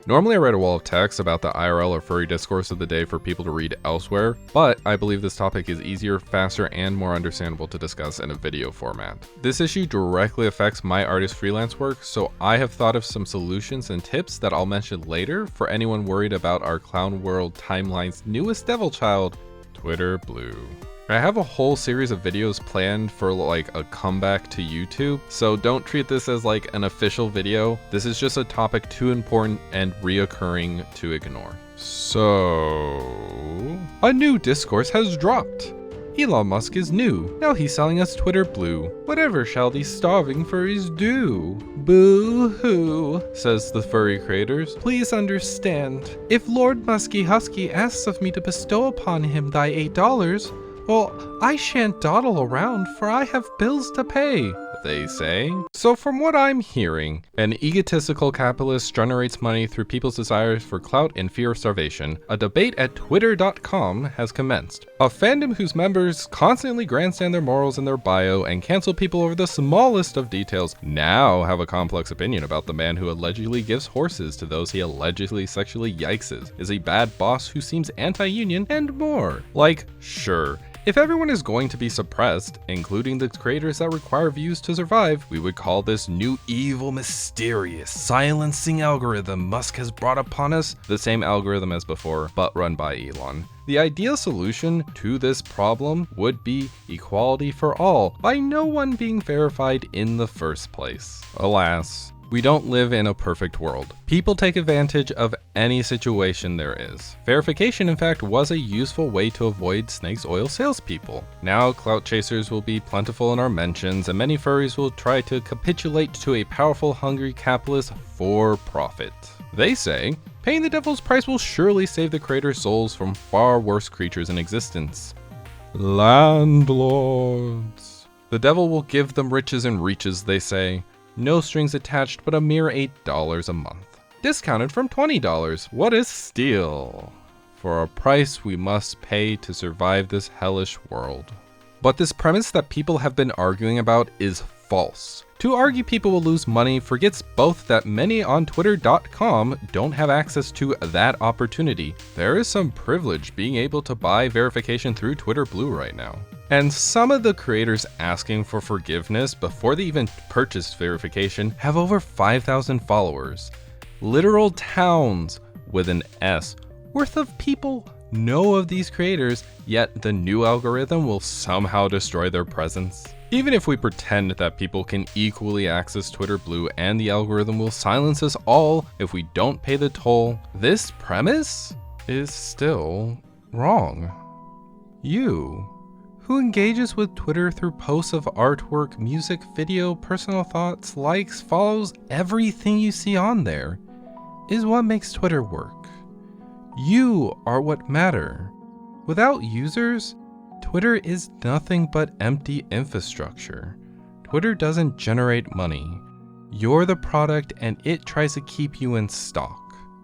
Normally I write a wall of text about the IRL or furry discourse of the day for people to read elsewhere, but I believe this topic is easier, faster, and more understandable to discuss in a video format. This issue directly affects my artist freelance work, so I have thought of some solutions and tips that I'll mention later for anyone worried about our clown world timeline's newest devil child, Twitter Blue. I have a whole series of videos planned for like a comeback to YouTube, so don't treat this as like an official video. This is just a topic too important and reoccurring to ignore. So, a new discourse has dropped. Elon Musk is new. Now he's selling us Twitter Blue. Whatever shall these starving furries do? Boo-hoo, says the furry creators. Please understand. If Lord Musky Husky asks of me to bestow upon him thy $8, well, I shan't dawdle around, for I have bills to pay, they say. So from what I'm hearing, an egotistical capitalist generates money through people's desires for clout and fear of starvation. A debate at twitter.com has commenced. A fandom whose members constantly grandstand their morals in their bio and cancel people over the smallest of details now have a complex opinion about the man who allegedly gives horses to those he allegedly sexually yikes, is a bad boss who seems anti-union, and more. Like, sure. If everyone is going to be suppressed, including the creators that require views to survive, we would call this new evil, mysterious, silencing algorithm Musk has brought upon us the same algorithm as before, but run by Elon. The ideal solution to this problem would be equality for all, by no one being verified in the first place. Alas, we don't live in a perfect world. People take advantage of any situation there is. Verification, in fact, was a useful way to avoid snakes oil salespeople. Now, clout chasers will be plentiful in our mentions, and many furries will try to capitulate to a powerful, hungry capitalist for profit. They say, paying the devil's price will surely save the creators' souls from far worse creatures in existence. Landlords. The devil will give them riches and reaches, they say. No strings attached, but a mere $8 a month. Discounted from $20. What a steal! For a price we must pay to survive this hellish world. But this premise that people have been arguing about is false. To argue people will lose money forgets both that many on twitter.com don't have access to that opportunity. There is some privilege being able to buy verification through Twitter Blue right now. And some of the creators asking for forgiveness before they even purchased verification have over 5,000 followers. Literal towns with an S worth of people know of these creators, yet the new algorithm will somehow destroy their presence. Even if we pretend that people can equally access Twitter Blue and the algorithm will silence us all if we don't pay the toll, this premise is still wrong. You, who engages with Twitter through posts of artwork, music, video, personal thoughts, likes, follows everything you see on there, is what makes Twitter work. You are what matter. Without users, Twitter is nothing but empty infrastructure. Twitter doesn't generate money. You're the product and it tries to keep you in stock.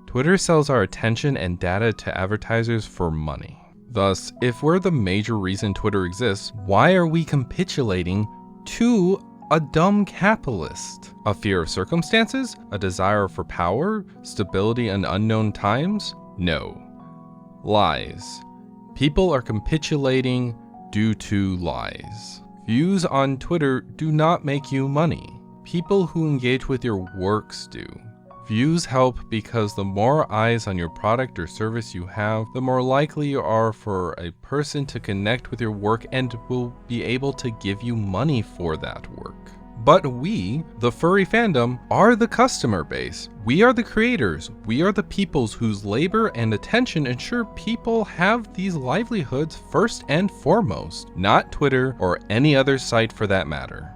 Twitter sells our attention and data to advertisers for money. Thus, if we're the major reason Twitter exists, why are we capitulating to a dumb capitalist? A fear of circumstances? A desire for power? Stability in unknown times? No. Lies. People are capitulating due to lies. Views on Twitter do not make you money. People who engage with your works do. Views help because the more eyes on your product or service you have, the more likely you are for a person to connect with your work and will be able to give you money for that work. But we, the furry fandom, are the customer base. We are the creators. We are the peoples whose labor and attention ensure people have these livelihoods first and foremost, not Twitter or any other site for that matter.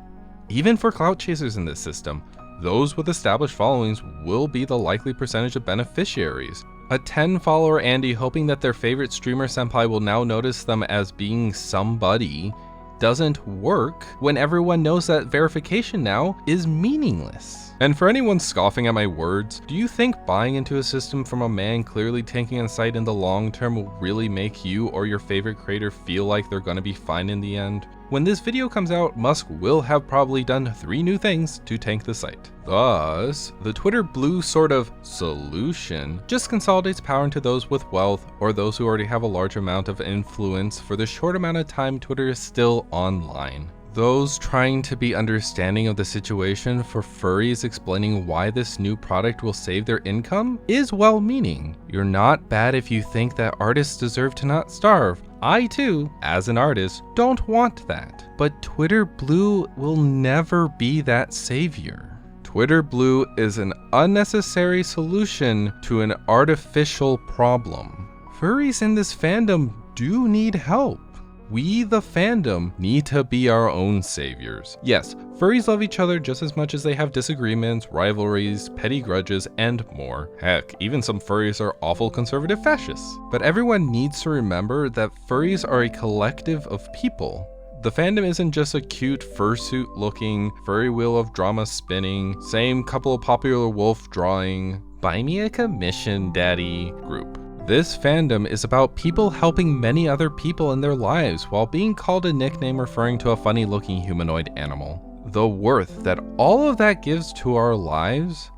Even for clout chasers in this system, those with established followings will be the likely percentage of beneficiaries. A 10-follower Andy hoping that their favorite streamer senpai will now notice them as being somebody doesn't work when everyone knows that verification now is meaningless. And for anyone scoffing at my words, do you think buying into a system from a man clearly taking insight in the long term will really make you or your favorite creator feel like they're gonna be fine in the end? When this video comes out, Musk will have probably done 3 new things to tank the site. Thus, the Twitter Blue sort of solution just consolidates power into those with wealth or those who already have a large amount of influence for the short amount of time Twitter is still online. Those trying to be understanding of the situation for furries explaining why this new product will save their income is well-meaning. You're not bad if you think that artists deserve to not starve. I too, as an artist, don't want that. But Twitter Blue will never be that savior. Twitter Blue is an unnecessary solution to an artificial problem. Furries in this fandom do need help. We, the fandom, need to be our own saviors. Yes, furries love each other just as much as they have disagreements, rivalries, petty grudges, and more. Heck, even some furries are awful conservative fascists. But everyone needs to remember that furries are a collective of people. The fandom isn't just a cute fursuit looking, furry wheel of drama spinning, same couple of popular wolf drawing, buy me a commission daddy group. This fandom is about people helping many other people in their lives while being called a nickname referring to a funny looking humanoid animal. The worth that all of that gives to our lives,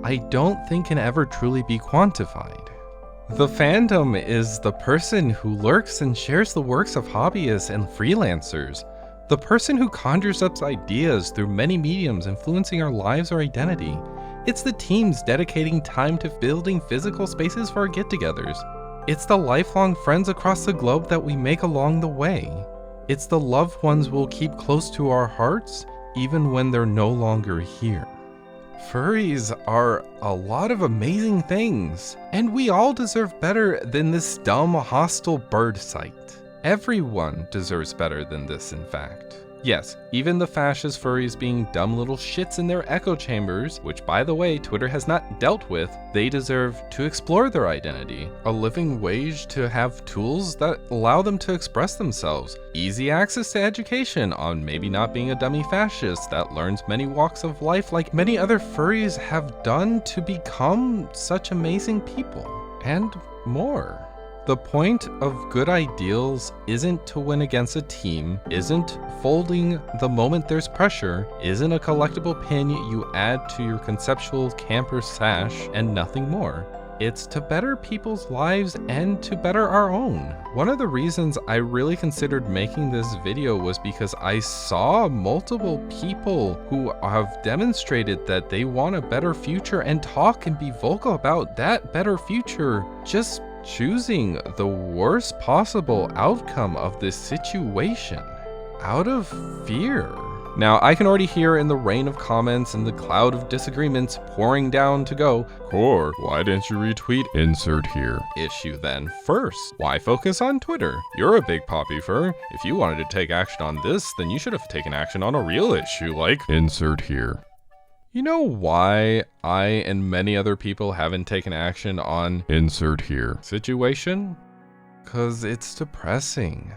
I don't think can ever truly be quantified. The fandom is the person who lurks and shares the works of hobbyists and freelancers, the person who conjures up ideas through many mediums influencing our lives or identity. It's the teams dedicating time to building physical spaces for our get-togethers. It's the lifelong friends across the globe that we make along the way. It's the loved ones we'll keep close to our hearts, even when they're no longer here. Furries are a lot of amazing things, and we all deserve better than this dumb, hostile bird site. Everyone deserves better than this, in fact. Yes, even the fascist furries being dumb little shits in their echo chambers, which by the way Twitter has not dealt with, they deserve to explore their identity, a living wage to have tools that allow them to express themselves, easy access to education on maybe not being a dummy fascist that learns many walks of life like many other furries have done to become such amazing people, and more. The point of good ideals isn't to win against a team, isn't folding the moment there's pressure, isn't a collectible pin you add to your conceptual camper sash, and nothing more. It's to better people's lives and to better our own. One of the reasons I really considered making this video was because I saw multiple people who have demonstrated that they want a better future and talk and be vocal about that better future, just choosing the worst possible outcome of this situation out of fear. Now, I can already hear in the rain of comments and the cloud of disagreements pouring down to go, Core, why didn't you retweet insert here issue then first? Why focus on Twitter? You're a big poppy fur. If you wanted to take action on this, then you should have taken action on a real issue like insert here. You know why I and many other people haven't taken action on insert here situation? 'Cause it's depressing.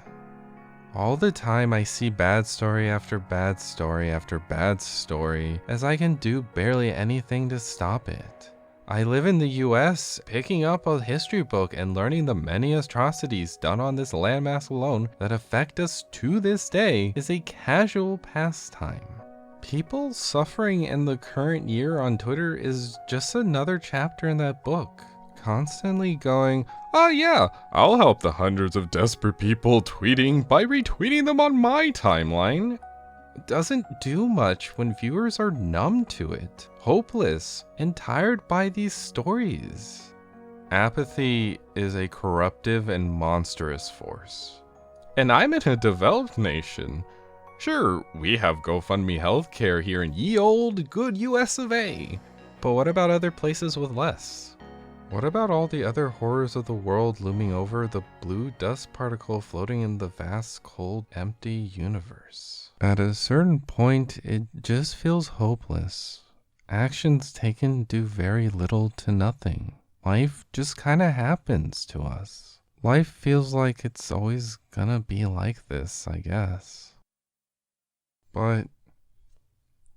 All the time I see bad story after bad story after bad story, as I can do barely anything to stop it. I live in the US, picking up a history book and learning the many atrocities done on this landmass alone that affect us to this day is a casual pastime. People suffering in the current year on Twitter is just another chapter in that book. Constantly going, oh yeah, I'll help the hundreds of desperate people tweeting by retweeting them on my timeline. It doesn't do much when viewers are numb to it, hopeless, and tired by these stories. Apathy is a corruptive and monstrous force. And I'm in a developed nation. Sure, we have GoFundMe healthcare here in ye old good US of A. But what about other places with less? What about all the other horrors of the world looming over the blue dust particle floating in the vast, cold, empty universe? At a certain point, it just feels hopeless. Actions taken do very little to nothing. Life just kinda happens to us. Life feels like it's always gonna be like this, I guess. But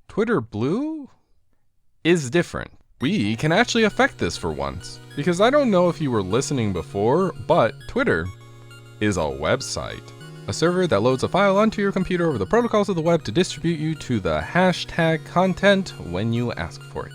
Twitter Blue is different. We can actually affect this for once, because I don't know if you were listening before, but Twitter is a website. a server that loads a file onto your computer over the protocols of the web to distribute you to the hashtag content when you ask for it.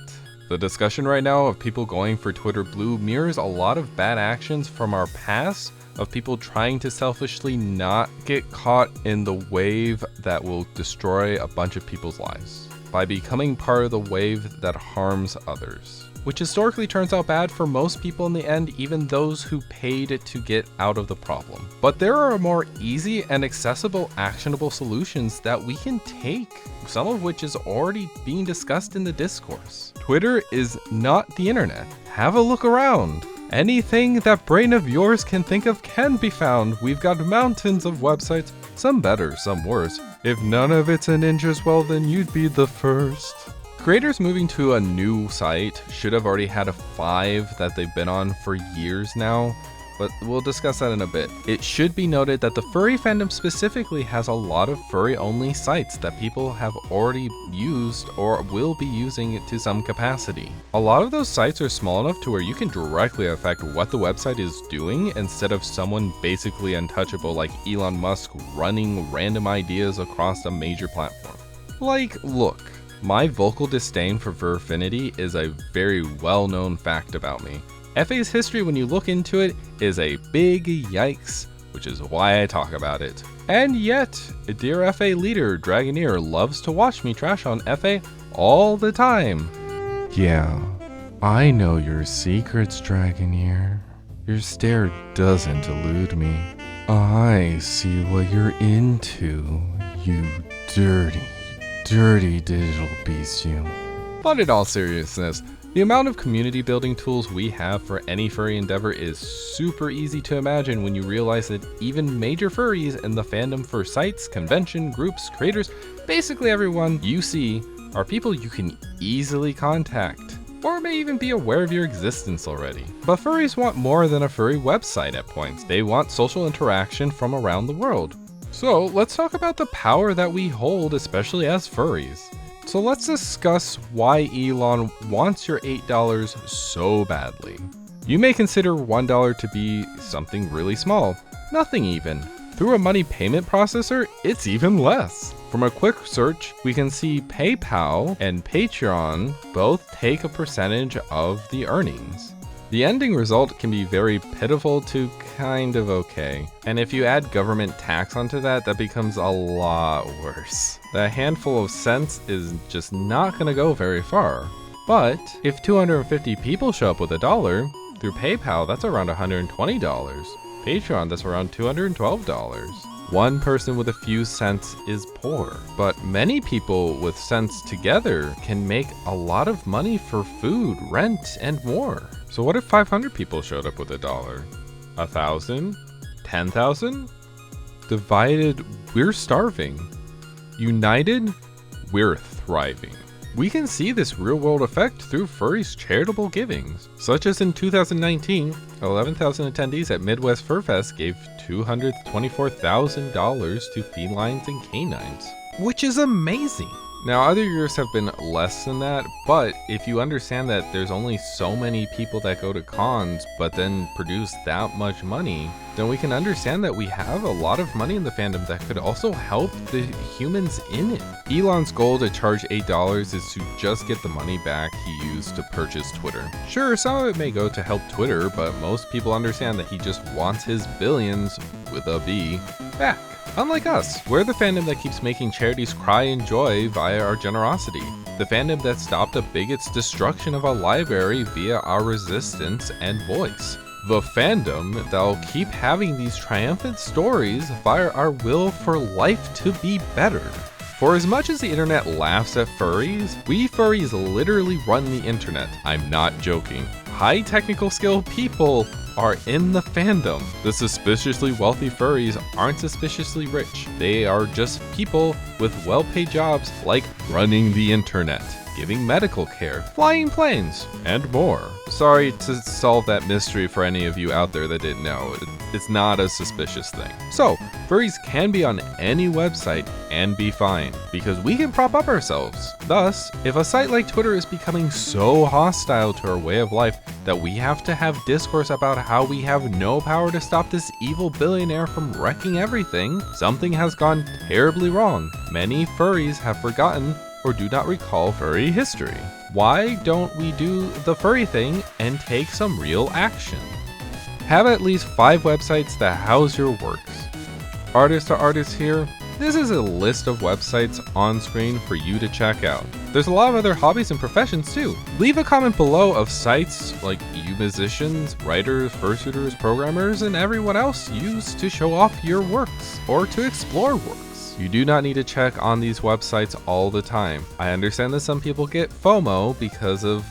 The discussion right now of people going for Twitter Blue mirrors a lot of bad actions from our past of people trying to selfishly not get caught in the wave that will destroy a bunch of people's lives by becoming part of the wave that harms others, which historically turns out bad for most people in the end, even those who paid to get out of the problem. But there are more easy and accessible actionable solutions that we can take, some of which is already being discussed in the discourse. Twitter is not the internet. Have a look around. Anything that brain of yours can think of can be found. We've got mountains of websites, some better, some worse. If none of it's a ninja's, well then you'd be the first. Creators moving to a new site should have already had a 5 that they've been on for years now, but we'll discuss that in a bit. It should be noted that the furry fandom specifically has a lot of furry-only sites that people have already used or will be using it to some capacity. A lot of those sites are small enough to where you can directly affect what the website is doing instead of someone basically untouchable like Elon Musk running random ideas across a major platform. Like, look. My vocal disdain for Furfinity is a very well-known fact about me. FA's history, when you look into it, is a big yikes, which is why I talk about it. And yet, dear FA leader Dragoneer loves to watch me trash on FA all the time. Yeah, I know your secrets, Dragoneer. Your stare doesn't elude me. I see what you're into, you dirty digital beast, you. But in all seriousness, the amount of community building tools we have for any furry endeavor is super easy to imagine when you realize that even major furries in the fandom for sites, convention, groups, creators, basically everyone you see are people you can easily contact, or may even be aware of your existence already. But furries want more than a furry website at points. They want social interaction from around the world. So let's talk about the power that we hold, especially as furries. So let's discuss why Elon wants your $8 so badly. You may consider $1 to be something really small, nothing even. Through a money payment processor, it's even less. From a quick search, we can see PayPal and Patreon both take a percentage of the earnings. The ending result can be very pitiful to kind of okay. And if you add government tax onto that, that becomes a lot worse. That handful of cents is just not gonna go very far. But if 250 people show up with $1, through PayPal, that's around $120. Patreon, that's around $212. One person with a few cents is poor, but many people with cents together can make a lot of money for food, rent, and more. So what if 500 people showed up with $1? 1,000? 10,000? Divided, we're starving. United, we're thriving. We can see this real-world effect through furries' charitable givings, such as in 2019, 11,000 attendees at Midwest Fur Fest gave $224,000 to felines and canines, which is amazing. Now, other years have been less than that, but if you understand that there's only so many people that go to cons, but then produce that much money, then we can understand that we have a lot of money in the fandom that could also help the humans in it. Elon's goal to charge $8 is to just get the money back he used to purchase Twitter. Sure, some of it may go to help Twitter, but most people understand that he just wants his billions, with a B, back. Unlike us, we're the fandom that keeps making charities cry in joy via our generosity. The fandom that stopped a bigot's destruction of a library via our resistance and voice. The fandom that'll keep having these triumphant stories via our will for life to be better. For as much as the internet laughs at furries, we furries literally run the internet. I'm not joking. High technical skill people are in the fandom. The suspiciously wealthy furries aren't suspiciously rich. They are just people with well-paid jobs like running the internet. giving medical care, flying planes, and more. Sorry to solve that mystery for any of you out there that didn't know. It's not a suspicious thing. So, furries can be on any website and be fine, because we can prop up ourselves. Thus, if a site like Twitter is becoming so hostile to our way of life that we have to have discourse about how we have no power to stop this evil billionaire from wrecking everything, something has gone terribly wrong. Many furries have forgotten or do not recall furry history. Why don't we do the furry thing and take some real action? Have at least 5 websites that house your works. Artist to artist here, this is a list of websites on screen for you to check out. There's a lot of other hobbies and professions too. Leave a comment below of sites like you musicians, writers, fursuiters, programmers, and everyone else use to show off your works or to explore works. You do not need to check on these websites all the time. I understand that some people get FOMO because of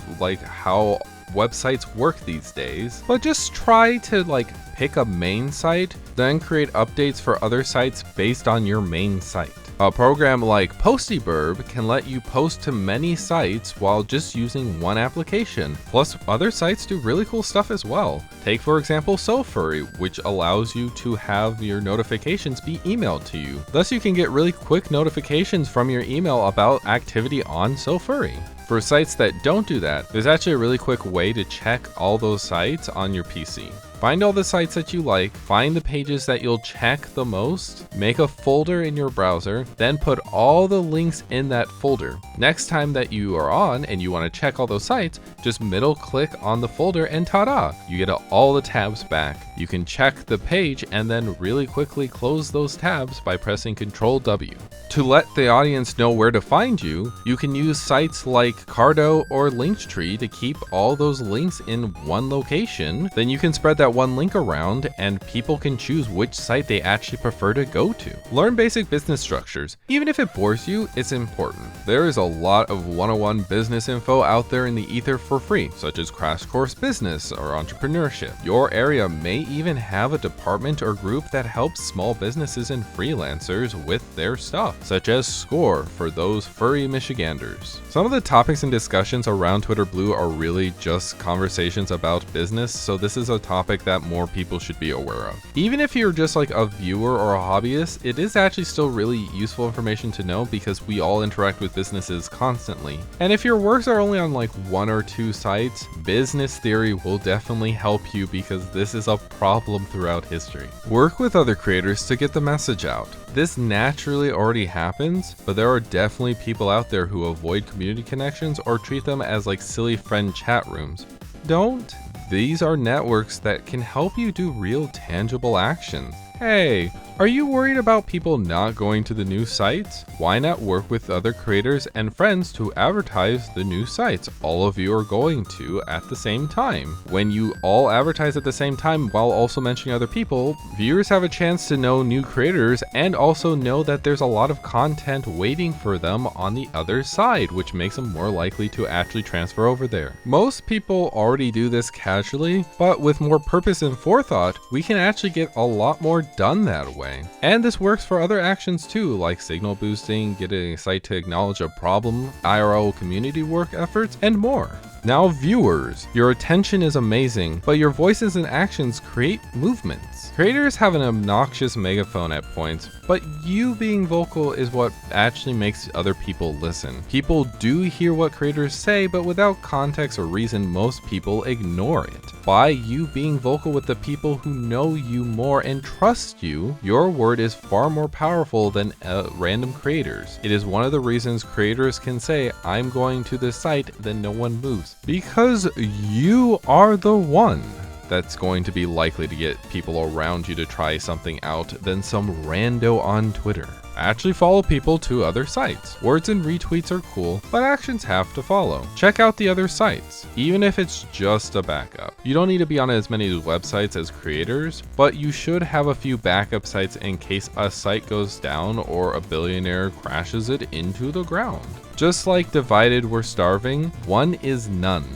how websites work these days, but just try to pick a main site, then create updates for other sites based on your main site. A program like Postyburb can let you post to many sites while just using one application. Plus, other sites do really cool stuff as well. Take for example Furry, which allows you to have your notifications be emailed to you. Thus you can get really quick notifications from your email about activity on Furry. For sites that don't do that, there's actually a really quick way to check all those sites on your PC. Find all the sites that you like, find the pages that you'll check the most, make a folder in your browser, then put all the links in that folder. Next time that you are on and you want to check all those sites, just middle click on the folder and ta-da! You get all the tabs back. You can check the page and then really quickly close those tabs by pressing Ctrl W. To let the audience know where to find you, you can use sites like Cardo or Linktree to keep all those links in one location. Then you can spread that one link around and people can choose which site they actually prefer to go to. Learn basic business structures. Even if it bores you, it's important. There is a lot of 101 business info out there in the ether for free, such as Crash Course Business or Entrepreneurship. Your area may even have a department or group that helps small businesses and freelancers with their stuff, such as Score for those furry Michiganders. Some of the topics and discussions around Twitter Blue are really just conversations about business, so this is a topic that more people should be aware of. Even if you're just a viewer or a hobbyist, it is actually still really useful information to know because we all interact with businesses constantly. And if your works are only on 1 or 2 sites, business theory will definitely help you because this is a problem throughout history. Work with other creators to get the message out. This naturally already happens, but there are definitely people out there who avoid community connections or treat them as silly friend chat rooms. Don't. These are networks that can help you do real tangible actions. Hey, are you worried about people not going to the new sites? Why not work with other creators and friends to advertise the new sites all of you are going to at the same time? When you all advertise at the same time while also mentioning other people, viewers have a chance to know new creators and also know that there's a lot of content waiting for them on the other side, which makes them more likely to actually transfer over there. Most people already do this casually, but with more purpose and forethought, we can actually get a lot more done that way. And this works for other actions too, like signal boosting, getting a site to acknowledge a problem, IRL community work efforts, and more. Now viewers, your attention is amazing, but your voices and actions create movements. Creators have an obnoxious megaphone at points, but you being vocal is what actually makes other people listen. People do hear what creators say, but without context or reason, most people ignore it. By you being vocal with the people who know you more and trust you, your word is far more powerful than random creators. It is one of the reasons creators can say, I'm going to this site, then no one moves. Because you are the one that's going to be likely to get people around you to try something out than some rando on Twitter. Actually follow people to other sites. Words and retweets are cool, but actions have to follow. Check out the other sites, even if it's just a backup. You don't need to be on as many websites as creators, but you should have a few backup sites in case a site goes down or a billionaire crashes it into the ground. Just like divided we're starving, one is none.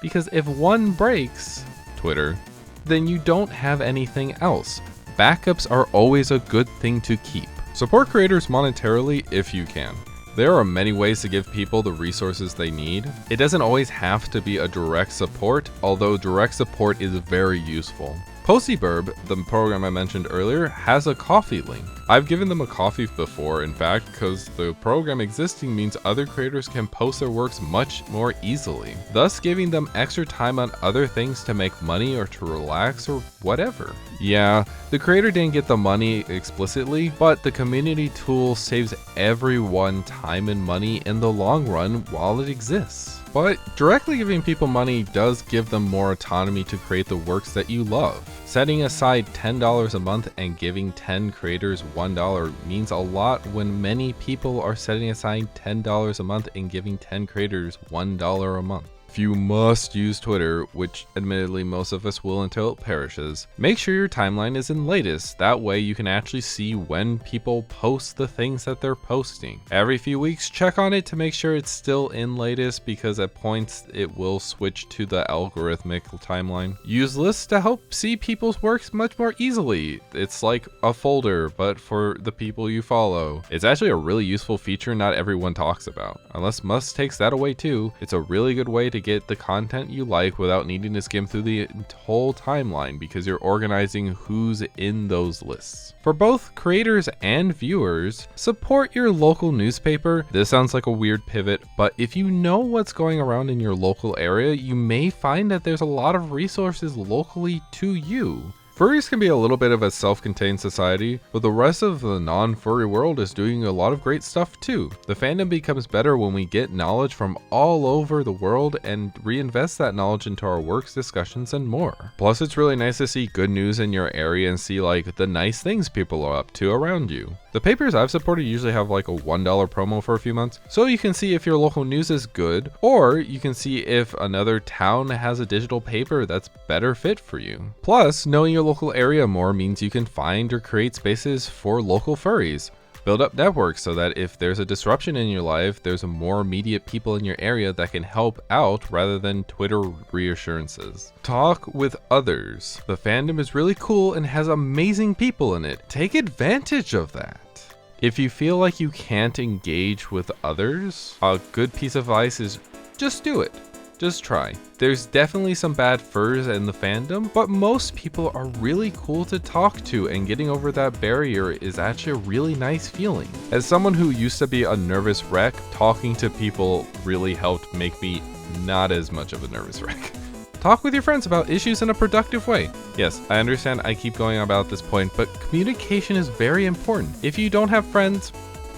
Because if one breaks, Twitter, then you don't have anything else. Backups are always a good thing to keep. Support creators monetarily if you can. There are many ways to give people the resources they need. It doesn't always have to be a direct support, although direct support is very useful. Postyburb, the program I mentioned earlier, has a coffee link. I've given them a coffee before, in fact, because the program existing means other creators can post their works much more easily, thus giving them extra time on other things to make money or to relax or whatever. Yeah, the creator didn't get the money explicitly, but the community tool saves everyone time and money in the long run while it exists. But directly giving people money does give them more autonomy to create the works that you love. Setting aside $10 a month and giving 10 creators $1 means a lot when many people are setting aside $10 a month and giving 10 creators $1 a month. If you must use Twitter, which admittedly most of us will until it perishes, make sure your timeline is in latest. That way you can actually see when people post the things that they're posting. Every few weeks, check on it to make sure it's still in latest, because at points it will switch to the algorithmic timeline. Use lists to help see people's works much more easily. It's like a folder, but for the people you follow. It's actually a really useful feature not everyone talks about. Unless Musk takes that away too, it's a really good way to get the content you like without needing to skim through the whole timeline, because you're organizing who's in those lists. For both creators and viewers, support your local newspaper. This sounds like a weird pivot, but if you know what's going around in your local area, you may find that there's a lot of resources locally to you. Furries can be a little bit of a self-contained society, but the rest of the non-furry world is doing a lot of great stuff too. The fandom becomes better when we get knowledge from all over the world and reinvest that knowledge into our works, discussions, and more. Plus, it's really nice to see good news in your area and see like the nice things people are up to around you. The papers I've supported usually have like a $1 promo for a few months, so you can see if your local news is good, or you can see if another town has a digital paper that's better fit for you. Plus, knowing your local area more means you can find or create spaces for local furries. Build up networks so that if there's a disruption in your life, there's more immediate people in your area that can help out rather than Twitter reassurances. Talk with others. The fandom is really cool and has amazing people in it. Take advantage of that. If you feel like you can't engage with others, a good piece of advice is just do it. Just try. There's definitely some bad furs in the fandom, but most people are really cool to talk to, and getting over that barrier is actually a really nice feeling. As someone who used to be a nervous wreck, talking to people really helped make me not as much of a nervous wreck. Talk with your friends about issues in a productive way. Yes, I understand I keep going about this point, but communication is very important. If you don't have friends,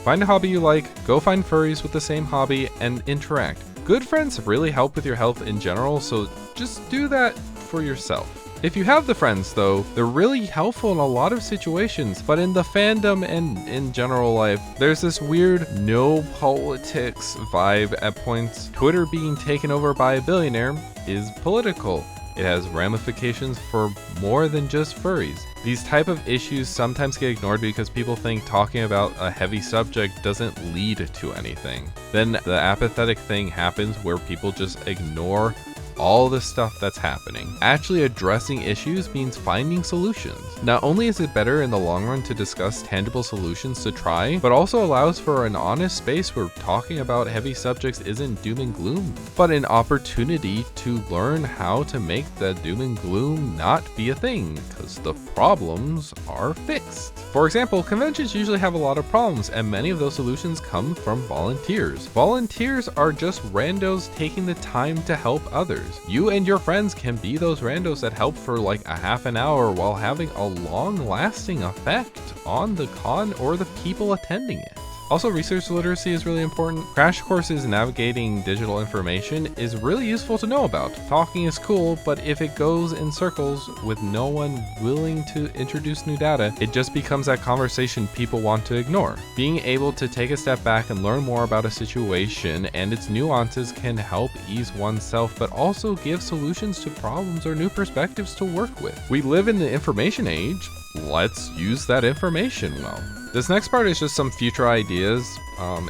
find a hobby you like, go find furries with the same hobby, and interact. Good friends really help with your health in general, so just do that for yourself. If you have the friends though, they're really helpful in a lot of situations, but in the fandom and in general life, there's this weird no politics vibe at points. Twitter being taken over by a billionaire is political. It has ramifications for more than just furries. These type of issues sometimes get ignored because people think talking about a heavy subject doesn't lead to anything. Then the apathetic thing happens where people just ignore all the stuff that's happening. Actually addressing issues means finding solutions. Not only is it better in the long run to discuss tangible solutions to try, but also allows for an honest space where talking about heavy subjects isn't doom and gloom, but an opportunity to learn how to make the doom and gloom not be a thing, because the problems are fixed. For example, conventions usually have a lot of problems, and many of those solutions come from volunteers. Volunteers are just randos taking the time to help others. You and your friends can be those randos that help for like a half an hour while having a long-lasting effect on the con or the people attending it. Also, research literacy is really important. Crash courses navigating digital information is really useful to know about. Talking is cool, but if it goes in circles with no one willing to introduce new data, it just becomes that conversation people want to ignore. Being able to take a step back and learn more about a situation and its nuances can help ease oneself, but also give solutions to problems or new perspectives to work with. We live in the information age. Let's use that information well. This next part is just some future ideas.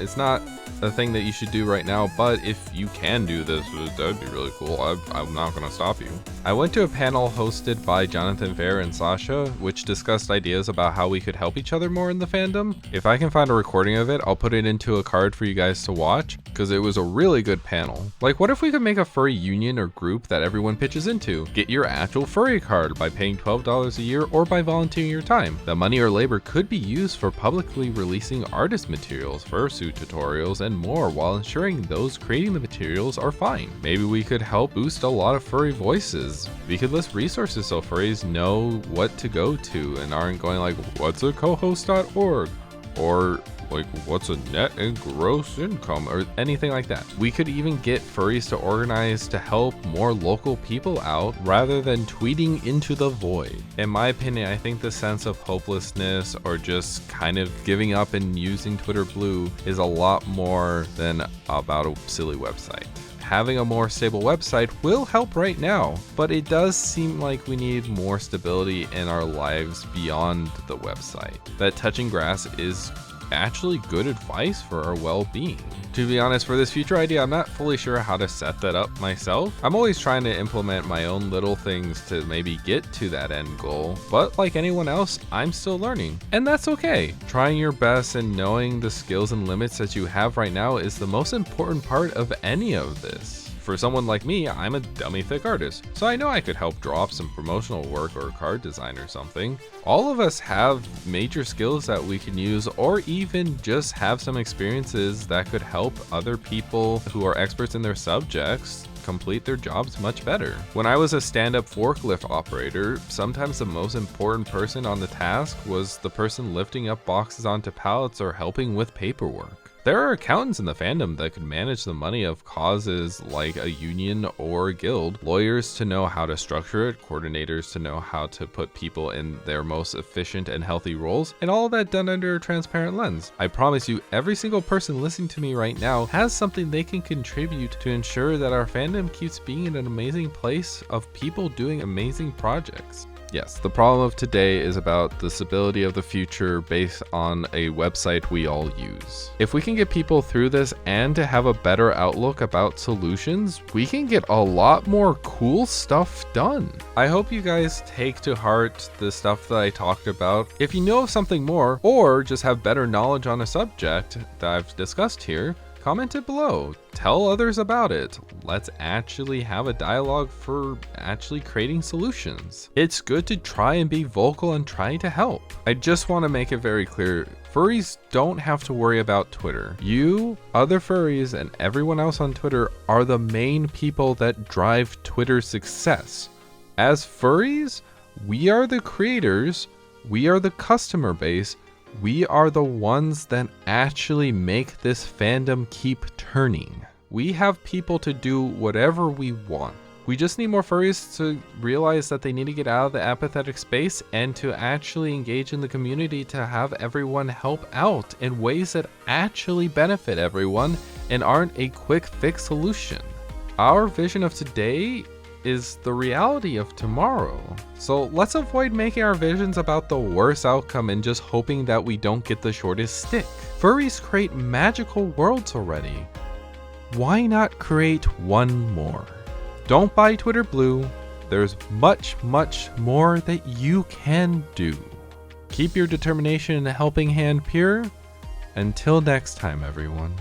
It's not a thing that you should do right now, but if you can do this, that would be really cool. I'm not gonna stop you. I went to a panel hosted by Jonathan Fair and Sasha, which discussed ideas about how we could help each other more in the fandom. If I can find a recording of it, I'll put it into a card for you guys to watch, because it was a really good panel. Like, what if we could make a furry union or group that everyone pitches into? Get your actual furry card by paying $12 a year or by volunteering your time. The money or labor could be used for publicly releasing artist materials, fursuit tutorials, and more, while ensuring those creating the materials are fine. Maybe we could help boost a lot of furry voices. We could list resources so furries know what to go to and aren't going like, what's a cohost.org? Or like, what's a net and gross income, or anything like that. We could even get furries to organize to help more local people out rather than tweeting into the void. In my opinion, I think the sense of hopelessness or just kind of giving up and using Twitter Blue is a lot more than about a silly website. Having a more stable website will help right now, but it does seem like we need more stability in our lives beyond the website. That touching grass is actually good advice for our well-being. To be honest, for this future idea, I'm not fully sure how to set that up myself. I'm always trying to implement my own little things to maybe get to that end goal, but like anyone else, I'm still learning, and that's okay. Trying your best and knowing the skills and limits that you have right now is the most important part of any of this. For someone like me, I'm a dummy thick artist, so I know I could help draw up some promotional work or card design or something. All of us have major skills that we can use, or even just have some experiences that could help other people who are experts in their subjects complete their jobs much better. When I was a stand-up forklift operator, sometimes the most important person on the task was the person lifting up boxes onto pallets or helping with paperwork. There are accountants in the fandom that could manage the money of causes like a union or a guild, lawyers to know how to structure it, coordinators to know how to put people in their most efficient and healthy roles, and all of that done under a transparent lens. I promise you, every single person listening to me right now has something they can contribute to ensure that our fandom keeps being an amazing place of people doing amazing projects. Yes, the problem of today is about the stability of the future based on a website we all use. If we can get people through this and to have a better outlook about solutions, we can get a lot more cool stuff done. I hope you guys take to heart the stuff that I talked about. If you know of something more, or just have better knowledge on a subject that I've discussed here, comment it below. Tell others about it. Let's actually have a dialogue for actually creating solutions. It's good to try and be vocal and trying to help. I just want to make it very clear, furries don't have to worry about Twitter. You, other furries, and everyone else on Twitter are the main people that drive Twitter's success. As furries, we are the creators, we are the customer base, we are the ones that actually make this fandom keep turning. We have people to do whatever we want. We just need more furries to realize that they need to get out of the apathetic space and to actually engage in the community to have everyone help out in ways that actually benefit everyone and aren't a quick fix solution. Our vision of today is the reality of tomorrow. So let's avoid making our visions about the worst outcome and just hoping that we don't get the shortest stick. Furries create magical worlds already. Why not create one more? Don't buy Twitter Blue. There's much, much more that you can do. Keep your determination and helping hand pure. Until next time, everyone.